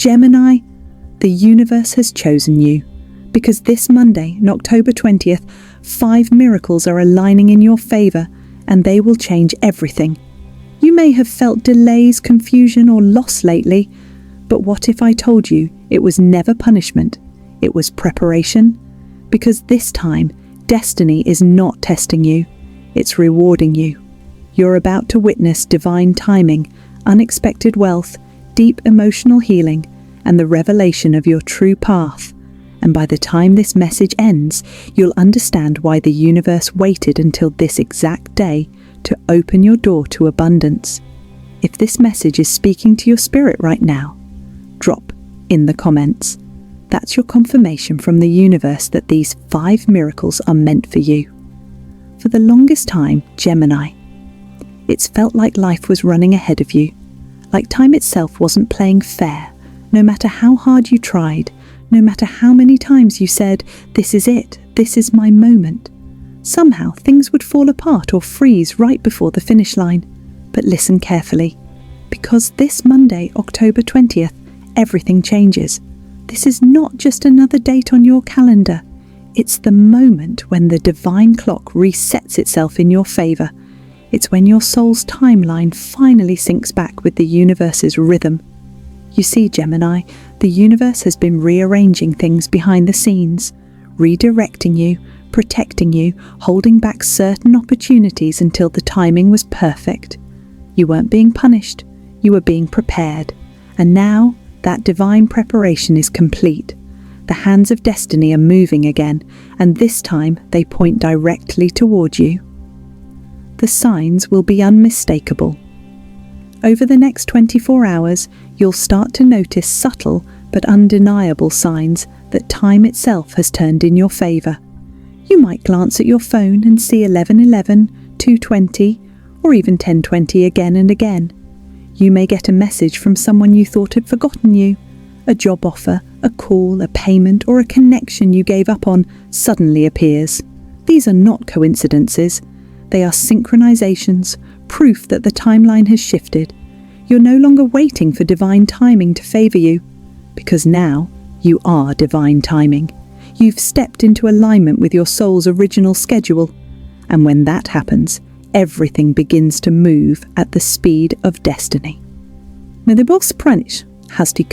Gemini, the universe has chosen you, because this Monday, October 20th, 5 miracles are aligning in your favor, and they will change everything. You may have felt delays, confusion, or loss lately, but what if I told you it was never punishment? It was preparation? Because this time, destiny is not testing you, it's rewarding you. You're about to witness divine timing, unexpected wealth, deep emotional healing, and the revelation of your true path. And by the time this message ends, you'll understand why the universe waited until this exact day to open your door to abundance. If this message is speaking to your spirit right now, drop in the comments. That's your confirmation from the universe that these 5 miracles are meant for you. For the longest time, Gemini, it's felt like life was running ahead of you, like time itself wasn't playing fair. No matter how hard you tried, no matter how many times you said, "This is it, this is my moment," somehow things would fall apart or freeze right before the finish line. But listen carefully, because this Monday, October 20th, everything changes. This is not just another date on your calendar. It's the moment when the divine clock resets itself in your favor. It's when your soul's timeline finally syncs back with the universe's rhythm. You see, Gemini, the universe has been rearranging things behind the scenes, redirecting you, protecting you, holding back certain opportunities until the timing was perfect. You weren't being punished, you were being prepared. And now, that divine preparation is complete. The hands of destiny are moving again, and this time they point directly toward you. The signs will be unmistakable. Over the next 24 hours, you'll start to notice subtle but undeniable signs that time itself has turned in your favor. You might glance at your phone and see 11:11, 2:20, or even 10:20 again and again. You may get a message from someone you thought had forgotten you. A job offer, a call, a payment, or a connection you gave up on suddenly appears. These are not coincidences. They are synchronizations, proof that the timeline has shifted. You're no longer waiting for divine timing to favor you, because now you are divine timing. You've stepped into alignment with your soul's original schedule, and when that happens, everything begins to move at the speed of destiny. Now the boss pranish has to.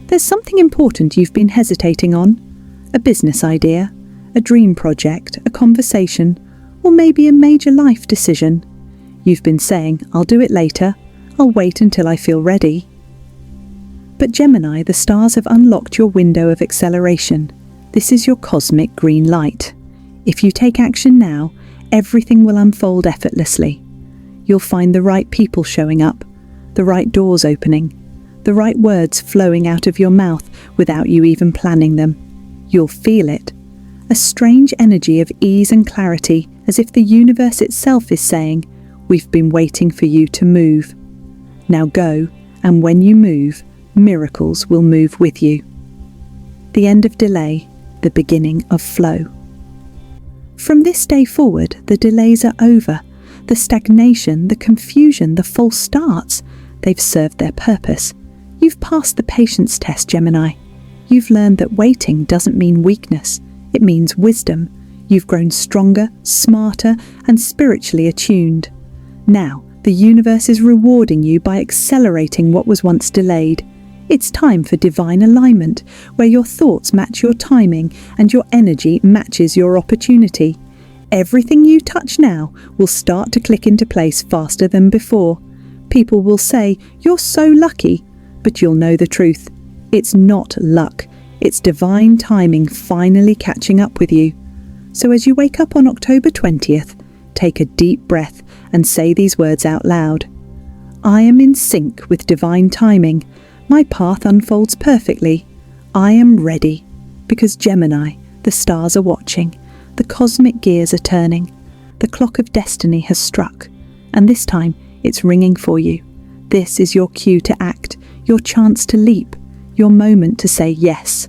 There's something important you've been hesitating on, a business idea, a dream project, a conversation, or maybe a major life decision. You've been saying, "I'll do it later, I'll wait until I feel ready." But Gemini, the stars have unlocked your window of acceleration. This is your cosmic green light. If you take action now, everything will unfold effortlessly. You'll find the right people showing up, the right doors opening, the right words flowing out of your mouth without you even planning them. You'll feel it. A strange energy of ease and clarity, as if the universe itself is saying, "We've been waiting for you to move. Now go, and when you move, miracles will move with you." The end of delay, the beginning of flow. From this day forward, the delays are over. The stagnation, the confusion, the false starts, they've served their purpose. You've passed the patience test, Gemini. You've learned that waiting doesn't mean weakness. It means wisdom. You've grown stronger, smarter, and spiritually attuned. Now, the universe is rewarding you by accelerating what was once delayed. It's time for divine alignment, where your thoughts match your timing and your energy matches your opportunity. Everything you touch now will start to click into place faster than before. People will say, "You're so lucky," but you'll know the truth. It's not luck. It's divine timing finally catching up with you. So as you wake up on October 20th, take a deep breath and say these words out loud. "I am in sync with divine timing. My path unfolds perfectly. I am ready." Because Gemini, the stars are watching. The cosmic gears are turning. The clock of destiny has struck. And this time, it's ringing for you. This is your cue to act, your chance to leap, your moment to say yes.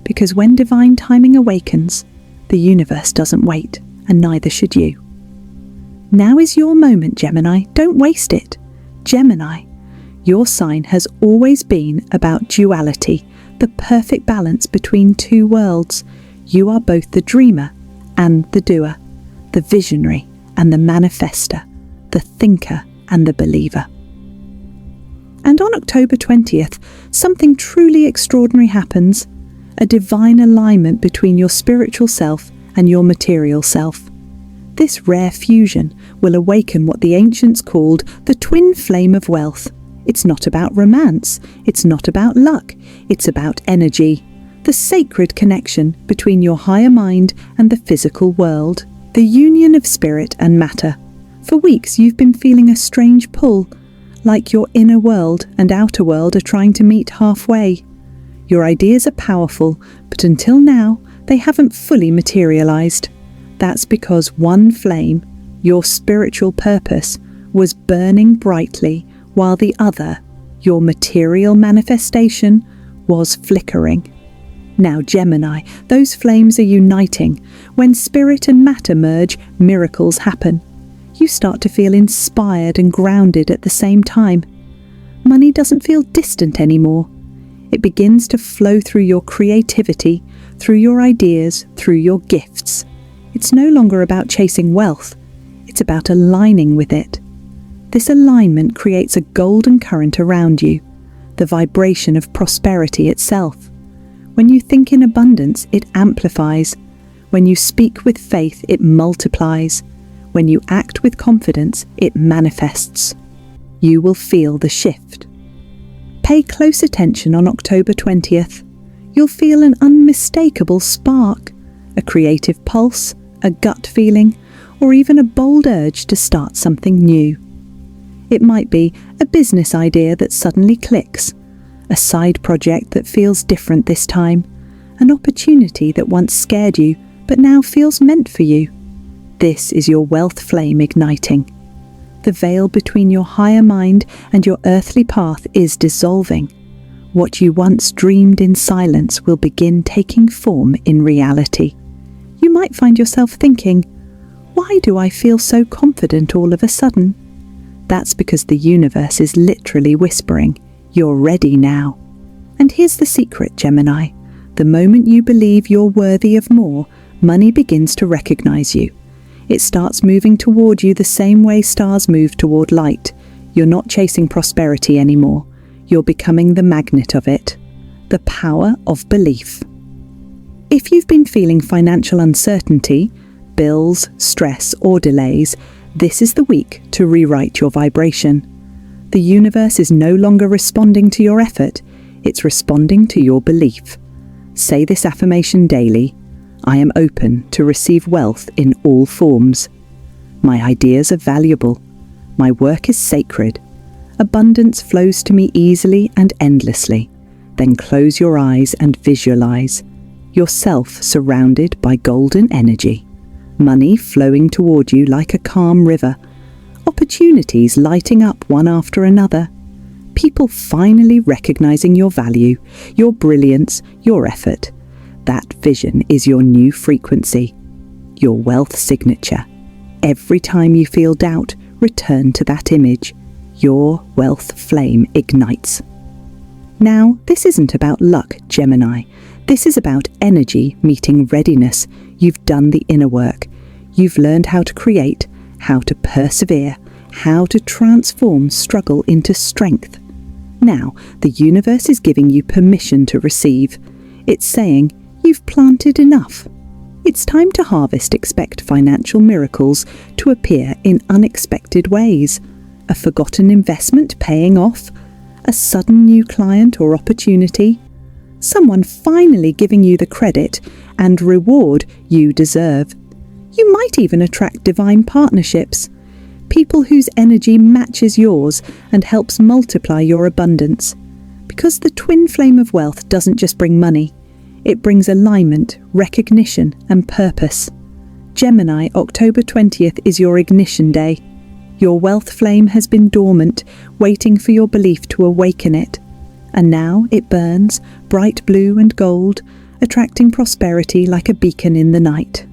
Because when divine timing awakens, the universe doesn't wait, and neither should you. Now is your moment, Gemini. Don't waste it. Gemini, Your sign has always been about duality, the perfect balance between two worlds. You are both the dreamer and the doer, the visionary and the manifester, the thinker and the believer. And on October 20th, something truly extraordinary happens, a divine alignment between your spiritual self and your material self. This rare fusion will awaken what the ancients called the twin flame of wealth. It's not about romance, it's not about luck, it's about energy, the sacred connection between your higher mind and the physical world, the union of spirit and matter. For weeks you've been feeling a strange pull, like your inner world and outer world are trying to meet halfway. Your ideas are powerful, but until now they haven't fully materialized. That's because one flame, your spiritual purpose, was burning brightly, while the other, your material manifestation, was flickering. Now, Gemini, those flames are uniting. When spirit and matter merge, miracles happen. You start to feel inspired and grounded at the same time. Money doesn't feel distant anymore. It begins to flow through your creativity, through your ideas, through your gifts. It's no longer about chasing wealth. It's about aligning with it. This alignment creates a golden current around you, the vibration of prosperity itself. When you think in abundance, it amplifies. When you speak with faith, it multiplies. When you act with confidence, it manifests. You will feel the shift. Pay close attention on October 20th. You'll feel an unmistakable spark, a creative pulse, a gut feeling, or even a bold urge to start something new. It might be a business idea that suddenly clicks, a side project that feels different this time, an opportunity that once scared you but now feels meant for you. This is your wealth flame igniting. The veil between your higher mind and your earthly path is dissolving. What you once dreamed in silence will begin taking form in reality. You might find yourself thinking, why do I feel so confident all of a sudden? That's because the universe is literally whispering, you're ready now. And here's the secret, Gemini. The moment you believe you're worthy of more, money begins to recognize you. It starts moving toward you the same way stars move toward light. You're not chasing prosperity anymore. You're becoming the magnet of it. The power of belief. If you've been feeling financial uncertainty, bills, stress, or delays, this is the week to rewrite your vibration. The universe is no longer responding to your effort, it's responding to your belief. Say this affirmation daily. I am open to receive wealth in all forms. My ideas are valuable. My work is sacred. Abundance flows to me easily and endlessly. Then close your eyes and visualize yourself surrounded by golden energy. Money flowing toward you like a calm river. Opportunities lighting up one after another. People finally recognizing your value, your brilliance, your effort. That vision is your new frequency, your wealth signature. Every time you feel doubt, return to that image. Your wealth flame ignites. Now, this isn't about luck, Gemini. This is about energy meeting readiness. You've done the inner work. You've learned how to create, how to persevere, how to transform struggle into strength. Now, the universe is giving you permission to receive. It's saying, you've planted enough. It's time to harvest. Expect financial miracles to appear in unexpected ways. A forgotten investment paying off, a sudden new client or opportunity, someone finally giving you the credit and reward you deserve. You might even attract divine partnerships, people whose energy matches yours and helps multiply your abundance. Because the twin flame of wealth doesn't just bring money, it brings alignment, recognition, and purpose. Gemini, October 20th is your ignition day. Your wealth flame has been dormant, waiting for your belief to awaken it. And now it burns, bright blue and gold, attracting prosperity like a beacon in the night.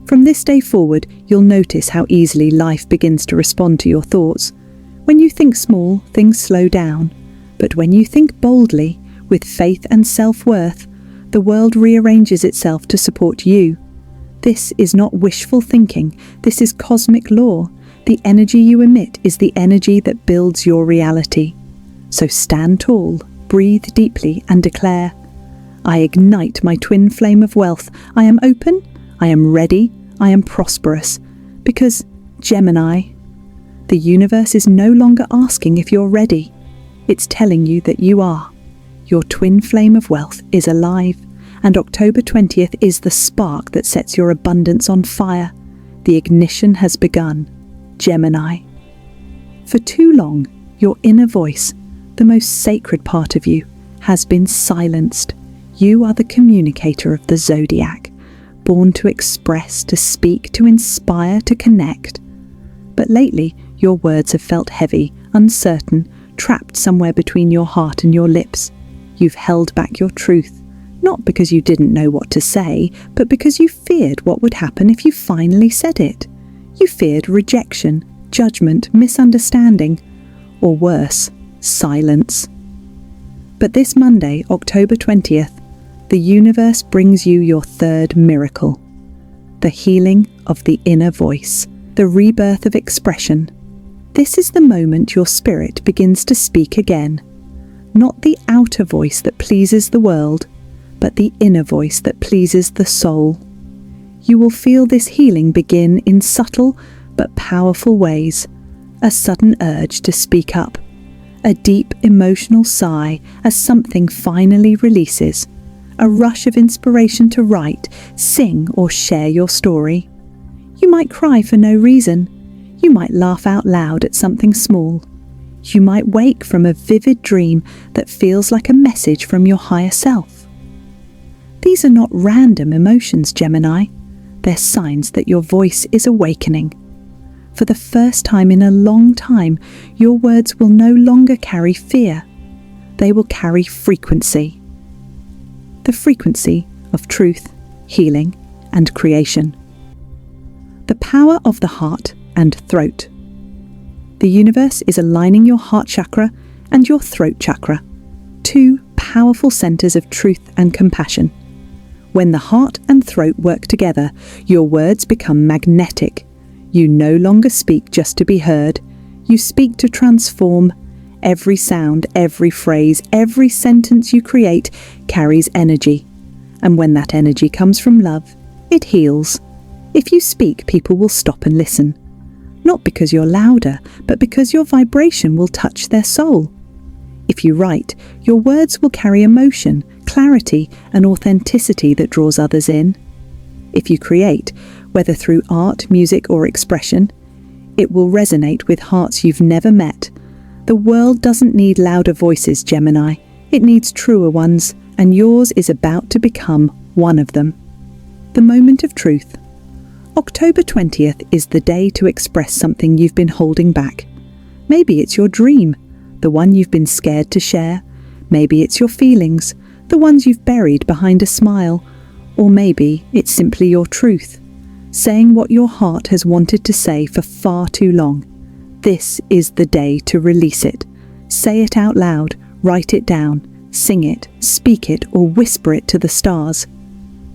From this day forward, you'll notice how easily life begins to respond to your thoughts. When you think small, things slow down. But when you think boldly, with faith and self-worth, the world rearranges itself to support you. This is not wishful thinking. This is cosmic law. The energy you emit is the energy that builds your reality. So stand tall, breathe deeply, and declare, I ignite my twin flame of wealth. I am open, I am ready, I am prosperous. Because, Gemini, the universe is no longer asking if you're ready. It's telling you that you are. Your twin flame of wealth is alive, and October 20th is the spark that sets your abundance on fire. The ignition has begun. Gemini. For too long, your inner voice, the most sacred part of you, has been silenced. You are the communicator of the zodiac, born to express, to speak, to inspire, to connect. But lately, your words have felt heavy, uncertain, trapped somewhere between your heart and your lips. You've held back your truth, not because you didn't know what to say, but because you feared what would happen if you finally said it. You feared rejection, judgment, misunderstanding, or worse, silence. But this Monday, October 20th, the universe brings you your third miracle. The healing of the inner voice, the rebirth of expression. This is the moment your spirit begins to speak again. Not the outer voice that pleases the world, but the inner voice that pleases the soul. You will feel this healing begin in subtle but powerful ways. A sudden urge to speak up. A deep emotional sigh as something finally releases. A rush of inspiration to write, sing, or share your story. You might cry for no reason. You might laugh out loud at something small. You might wake from a vivid dream that feels like a message from your higher self. These are not random emotions, Gemini. They're signs that your voice is awakening. For the first time in a long time, your words will no longer carry fear. They will carry frequency. The frequency of truth, healing, and creation. The power of the heart and throat. The universe is aligning your heart chakra and your throat chakra, two powerful centers of truth and compassion. When the heart and throat work together, your words become magnetic. You no longer speak just to be heard. You speak to transform. Every sound, every phrase, every sentence you create carries energy. And when that energy comes from love, it heals. If you speak, people will stop and listen. Not because you're louder, but because your vibration will touch their soul. If you write, your words will carry emotion, clarity, and authenticity that draws others in. If you create, whether through art, music, or expression, it will resonate with hearts you've never met. The world doesn't need louder voices, Gemini. It needs truer ones, and yours is about to become one of them. The moment of truth. October 20th is the day to express something you've been holding back. Maybe it's your dream, the one you've been scared to share. Maybe it's your feelings, the ones you've buried behind a smile. Or maybe it's simply your truth, saying what your heart has wanted to say for far too long. This is the day to release it. Say it out loud, write it down, sing it, speak it, or whisper it to the stars.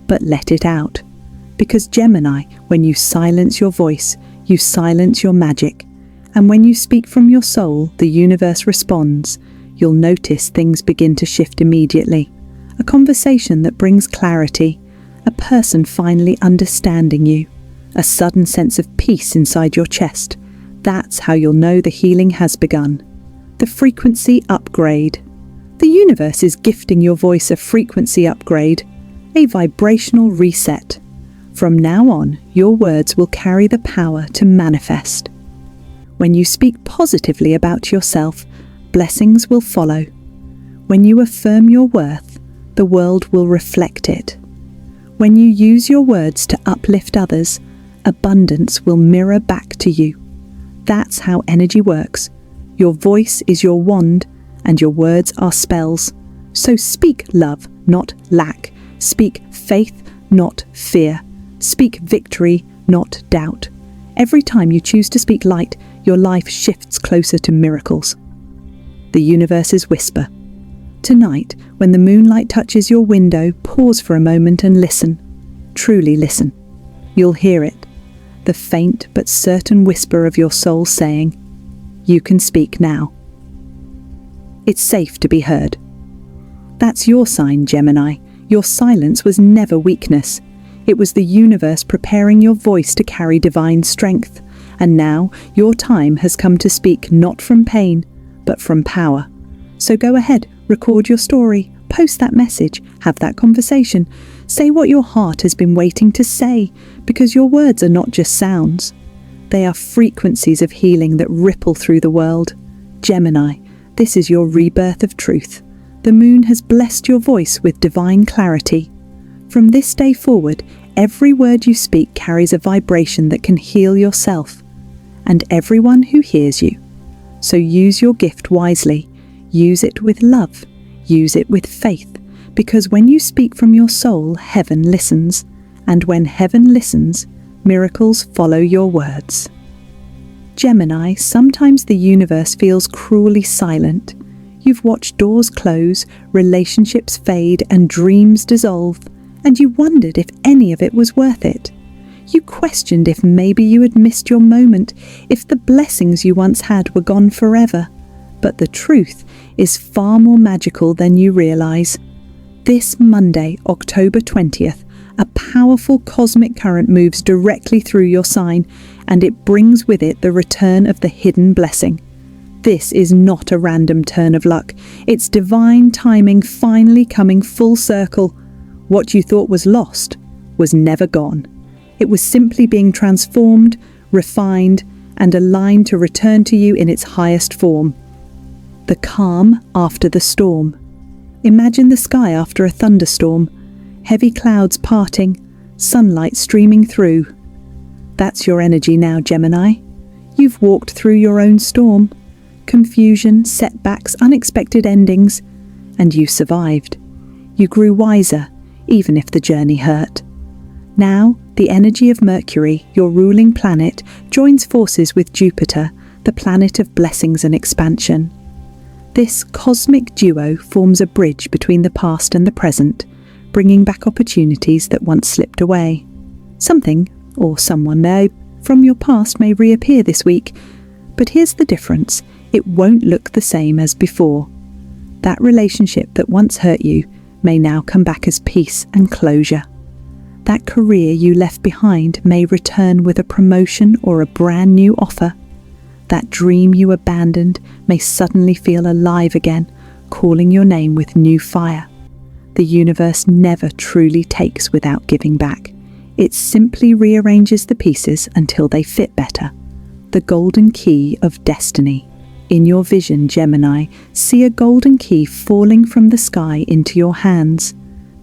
But let it out. Because Gemini, when you silence your voice, you silence your magic. And when you speak from your soul, the universe responds. You'll notice things begin to shift immediately. A conversation that brings clarity. A person finally understanding you. A sudden sense of peace inside your chest. That's how you'll know the healing has begun. The frequency upgrade. The universe is gifting your voice a frequency upgrade, a vibrational reset. From now on, your words will carry the power to manifest. When you speak positively about yourself, blessings will follow. When you affirm your worth, the world will reflect it. When you use your words to uplift others, abundance will mirror back to you. That's how energy works. Your voice is your wand, and your words are spells. So speak love, not lack. Speak faith, not fear. Speak victory, not doubt. Every time you choose to speak light, your life shifts closer to miracles. The universe's whisper. Tonight, when the moonlight touches your window, pause for a moment and listen. Truly listen. You'll hear it. The faint but certain whisper of your soul saying, "You can speak now." It's safe to be heard. That's your sign, Gemini. Your silence was never weakness. It was the universe preparing your voice to carry divine strength. And now your time has come to speak not from pain, but from power. So go ahead, record your story, post that message, have that conversation. Say what your heart has been waiting to say, because your words are not just sounds. They are frequencies of healing that ripple through the world. Gemini, this is your rebirth of truth. The moon has blessed your voice with divine clarity. From this day forward, every word you speak carries a vibration that can heal yourself and everyone who hears you. So use your gift wisely. Use it with love. Use it with faith. Because when you speak from your soul, heaven listens. And when heaven listens, miracles follow your words. Gemini, sometimes the universe feels cruelly silent. You've watched doors close, relationships fade, and dreams dissolve, and you wondered if any of it was worth it. You questioned if maybe you had missed your moment, if the blessings you once had were gone forever. But the truth is far more magical than you realize. This Monday, October 20th, a powerful cosmic current moves directly through your sign, and it brings with it the return of the hidden blessing. This is not a random turn of luck. It's divine timing finally coming full circle. What you thought was lost was never gone. It was simply being transformed, refined, and aligned to return to you in its highest form. The calm after the storm. Imagine the sky after a thunderstorm. Heavy clouds parting, sunlight streaming through. That's your energy now, Gemini. You've walked through your own storm. Confusion, setbacks, unexpected endings, and you survived. You grew wiser, even if the journey hurt. Now, the energy of Mercury, your ruling planet, joins forces with Jupiter, the planet of blessings and expansion. This cosmic duo forms a bridge between the past and the present, bringing back opportunities that once slipped away. Something, or someone from your past may reappear this week, but here's the difference. It won't look the same as before. That relationship that once hurt you may now come back as peace and closure. That career you left behind may return with a promotion or a brand new offer. That dream you abandoned may suddenly feel alive again, calling your name with new fire. The universe never truly takes without giving back. It simply rearranges the pieces until they fit better. The golden key of destiny. In your vision, Gemini, see a golden key falling from the sky into your hands.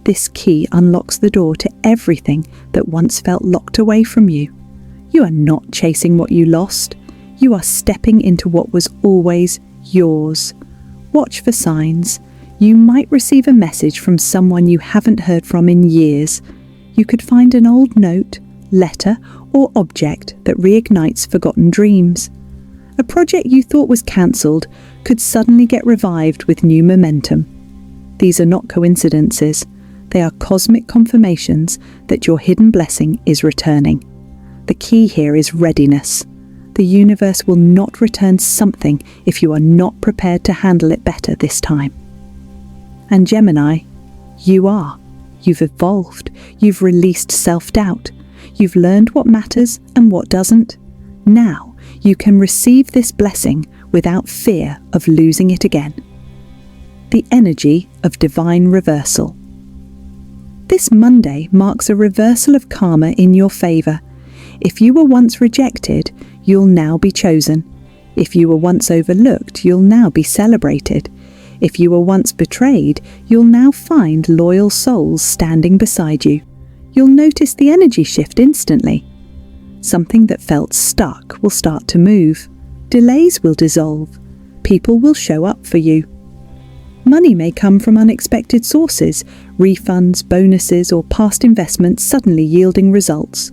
This key unlocks the door to everything that once felt locked away from you. You are not chasing what you lost. You are stepping into what was always yours. Watch for signs. You might receive a message from someone you haven't heard from in years. You could find an old note, letter, or object that reignites forgotten dreams. A project you thought was cancelled could suddenly get revived with new momentum. These are not coincidences. They are cosmic confirmations that your hidden blessing is returning. The key here is readiness. The universe will not return something if you are not prepared to handle it better this time. And Gemini, you are. You've evolved. You've released self-doubt. You've learned what matters and what doesn't. Now, you can receive this blessing without fear of losing it again. The energy of divine reversal. This Monday marks a reversal of karma in your favour. If you were once rejected, you'll now be chosen. If you were once overlooked, you'll now be celebrated. If you were once betrayed, you'll now find loyal souls standing beside you. You'll notice the energy shift instantly. Something that felt stuck will start to move. Delays will dissolve. People will show up for you. Money may come from unexpected sources, refunds, bonuses, or past investments suddenly yielding results.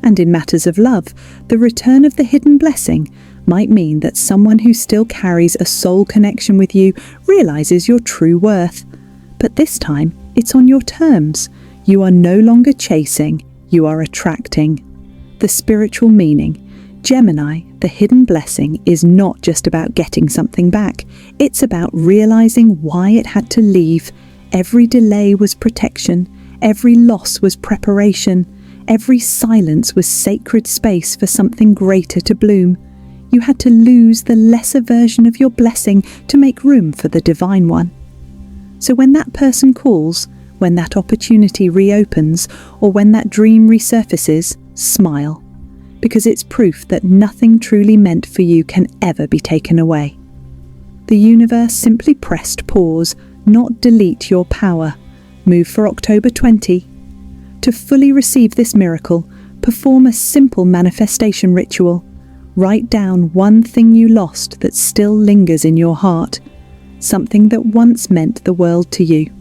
And in matters of love, the return of the hidden blessing might mean that someone who still carries a soul connection with you realizes your true worth. But this time, it's on your terms. You are no longer chasing, you are attracting. The spiritual meaning. Gemini, the hidden blessing, is not just about getting something back. It's about realizing why it had to leave. Every delay was protection. Every loss was preparation. Every silence was sacred space for something greater to bloom. You had to lose the lesser version of your blessing to make room for the divine one. So when that person calls, when that opportunity reopens, or when that dream resurfaces, smile, because it's proof that nothing truly meant for you can ever be taken away. The universe simply pressed pause, not delete your power. Move for October 20. To fully receive this miracle, perform a simple manifestation ritual. Write down one thing you lost that still lingers in your heart, something that once meant the world to you.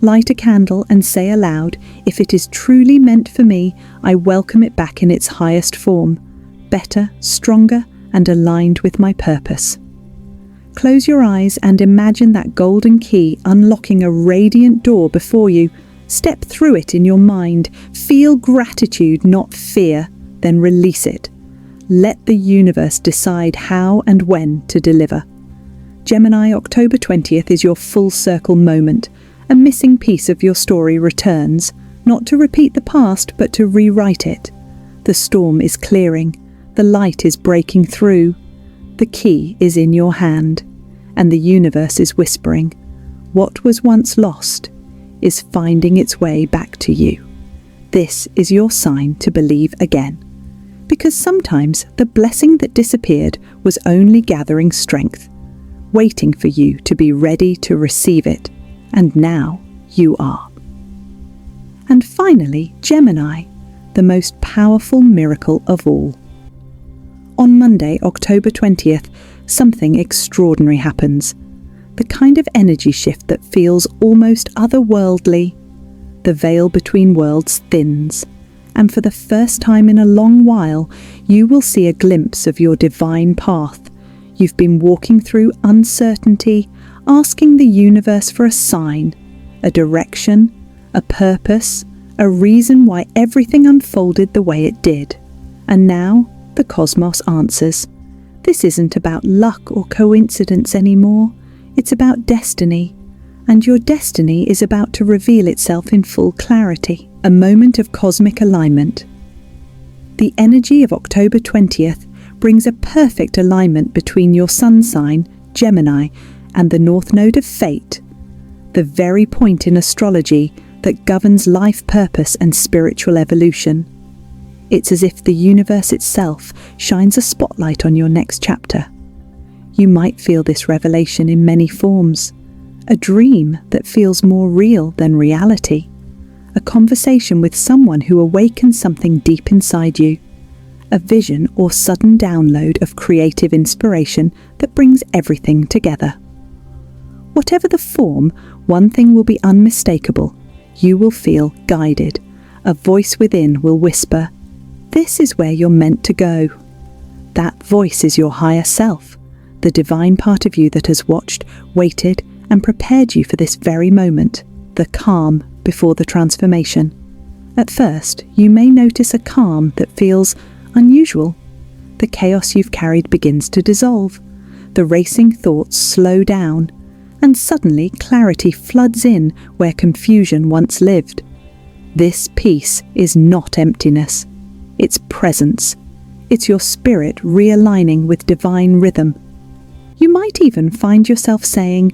Light a candle and say aloud, "If it is truly meant for me, I welcome it back in its highest form, better, stronger, and aligned with my purpose." Close your eyes and imagine that golden key unlocking a radiant door before you. Step through it in your mind. Feel gratitude, not fear, then release it. Let the universe decide how and when to deliver. Gemini, October 20th is your full circle moment. A missing piece of your story returns, not to repeat the past, but to rewrite it. The storm is clearing. The light is breaking through. The key is in your hand, and the universe is whispering, what was once lost is finding its way back to you. This is your sign to believe again. Because sometimes the blessing that disappeared was only gathering strength, waiting for you to be ready to receive it. And now you are. And finally, Gemini, the most powerful miracle of all. On Monday, October 20th, something extraordinary happens. The kind of energy shift that feels almost otherworldly. The veil between worlds thins, and for the first time in a long while, you will see a glimpse of your divine path. You've been walking through uncertainty, asking the universe for a sign, a direction, a purpose, a reason why everything unfolded the way it did. And now, the cosmos answers. This isn't about luck or coincidence anymore. It's about destiny. And your destiny is about to reveal itself in full clarity. A moment of cosmic alignment. The energy of October 20th brings a perfect alignment between your sun sign, Gemini, and the North Node of Fate, the very point in astrology that governs life purpose and spiritual evolution. It's as if the universe itself shines a spotlight on your next chapter. You might feel this revelation in many forms. A dream that feels more real than reality. A conversation with someone who awakens something deep inside you. A vision or sudden download of creative inspiration that brings everything together. Whatever the form, one thing will be unmistakable. You will feel guided. A voice within will whisper, "This is where you're meant to go." That voice is your higher self, the divine part of you that has watched, waited, and prepared you for this very moment, the calm before the transformation. At first, you may notice a calm that feels unusual. The chaos you've carried begins to dissolve. The racing thoughts slow down, and suddenly clarity floods in where confusion once lived. This peace is not emptiness. It's presence. It's your spirit realigning with divine rhythm. You might even find yourself saying,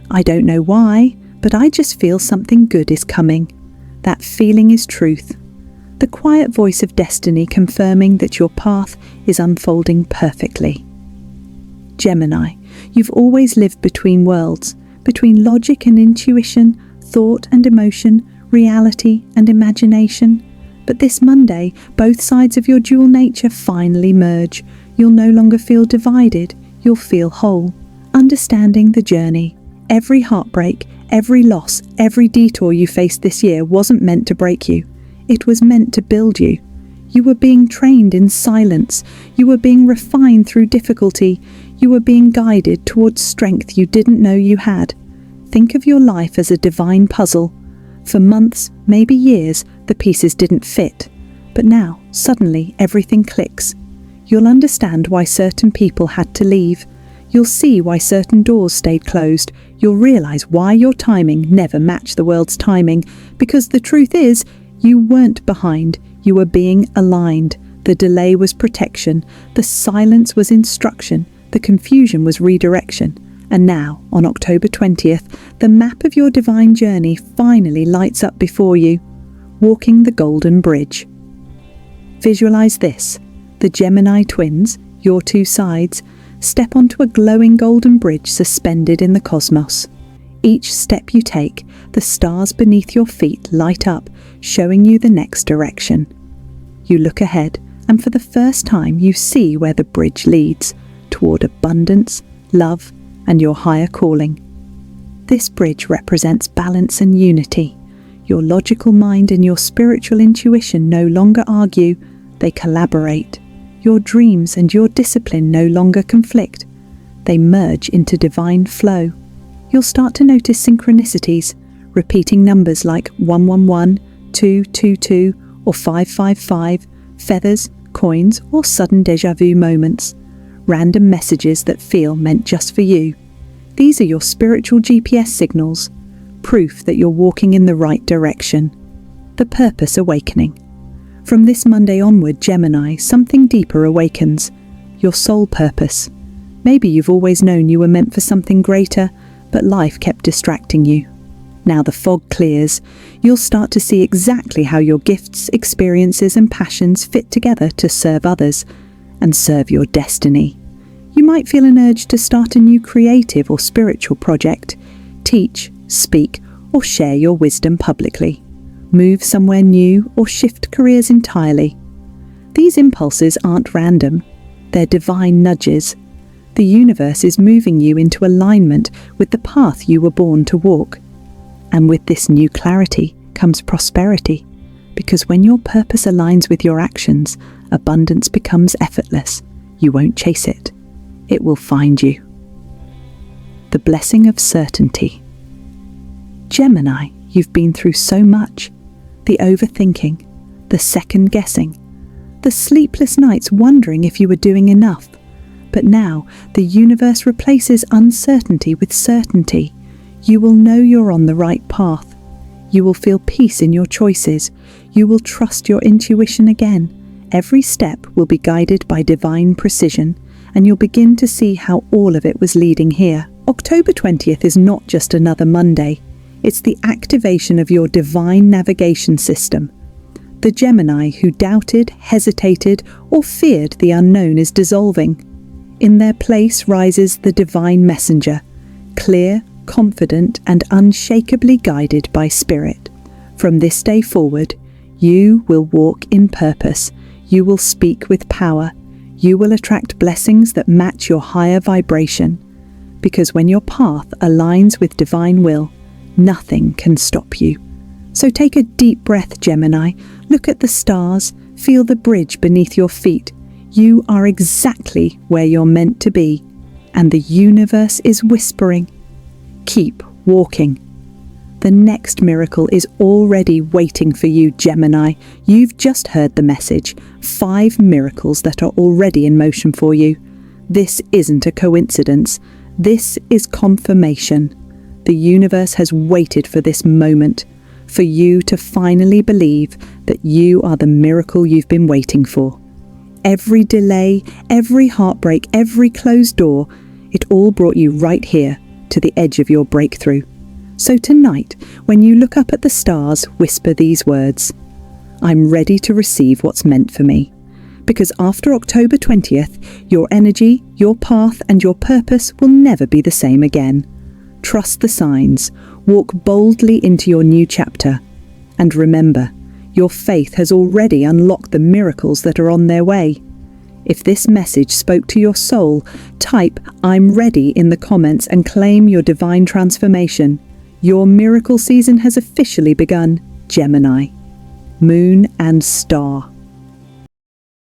"I don't know why, but I just feel something good is coming." That feeling is truth. The quiet voice of destiny confirming that your path is unfolding perfectly. Gemini, you've always lived between worlds, between logic and intuition, thought and emotion, reality and imagination. But this Monday, both sides of your dual nature finally merge. You'll no longer feel divided, you'll feel whole, understanding the journey. Every heartbreak, every loss, every detour you faced this year wasn't meant to break you. It was meant to build you. You were being trained in silence. You were being refined through difficulty. You were being guided towards strength you didn't know you had. Think of your life as a divine puzzle. For months, maybe years, the pieces didn't fit. But now, suddenly, everything clicks. You'll understand why certain people had to leave. You'll see why certain doors stayed closed. You'll realize why your timing never matched the world's timing. Because the truth is, you weren't behind. You were being aligned. The delay was protection. The silence was instruction. The confusion was redirection. And now, on October 20th, the map of your divine journey finally lights up before you, walking the golden bridge. Visualize this. The Gemini twins, your two sides, step onto a glowing golden bridge suspended in the cosmos. Each step you take, the stars beneath your feet light up, showing you the next direction. You look ahead, and for the first time you see where the bridge leads, toward abundance, love, and your higher calling. This bridge represents balance and unity. Your logical mind and your spiritual intuition no longer argue, they collaborate. Your dreams and your discipline no longer conflict. They merge into divine flow. You'll start to notice synchronicities, repeating numbers like 111, 222, or 555, feathers, coins, or sudden déjà vu moments. Random messages that feel meant just for you. These are your spiritual GPS signals, proof that you're walking in the right direction. The purpose awakening. From this Monday onward, Gemini, something deeper awakens. Your soul purpose. Maybe you've always known you were meant for something greater, but life kept distracting you. Now the fog clears, you'll start to see exactly how your gifts, experiences, and passions fit together to serve others and serve your destiny. You might feel an urge to start a new creative or spiritual project, teach, speak, or share your wisdom publicly. Move somewhere new or shift careers entirely. These impulses aren't random. They're divine nudges. The universe is moving you into alignment with the path you were born to walk. And with this new clarity comes prosperity, because when your purpose aligns with your actions, abundance becomes effortless. You won't chase it. It will find you. The blessing of certainty. Gemini, you've been through so much. The overthinking, the second guessing, the sleepless nights wondering if you were doing enough. But now the universe replaces uncertainty with certainty. You will know you're on the right path. You will feel peace in your choices. You will trust your intuition again. Every step will be guided by divine precision, and you'll begin to see how all of it was leading here. October 20th is not just another Monday. It's the activation of your divine navigation system. The Gemini who doubted, hesitated, or feared the unknown is dissolving. In their place rises the divine messenger, clear, confident, and unshakably guided by spirit. From this day forward, you will walk in purpose. You will speak with power. You will attract blessings that match your higher vibration. Because when your path aligns with divine will, nothing can stop you. So take a deep breath, Gemini. Look at the stars. Feel the bridge beneath your feet. You are exactly where you're meant to be. And the universe is whispering, keep walking. The next miracle is already waiting for you, Gemini. You've just heard the message. 5 miracles that are already in motion for you. This isn't a coincidence. This is confirmation. The universe has waited for this moment, for you to finally believe that you are the miracle you've been waiting for. Every delay, every heartbreak, every closed door, it all brought you right here to the edge of your breakthrough. So tonight, when you look up at the stars, whisper these words: I'm ready to receive what's meant for me. Because after October 20th, your energy, your path, and your purpose will never be the same again. Trust the signs, walk boldly into your new chapter, and remember, your faith has already unlocked the miracles that are on their way. If this message spoke to your soul, type "I'm ready" in the comments and claim your divine transformation. Your miracle season has officially begun, Gemini. Moon and Star.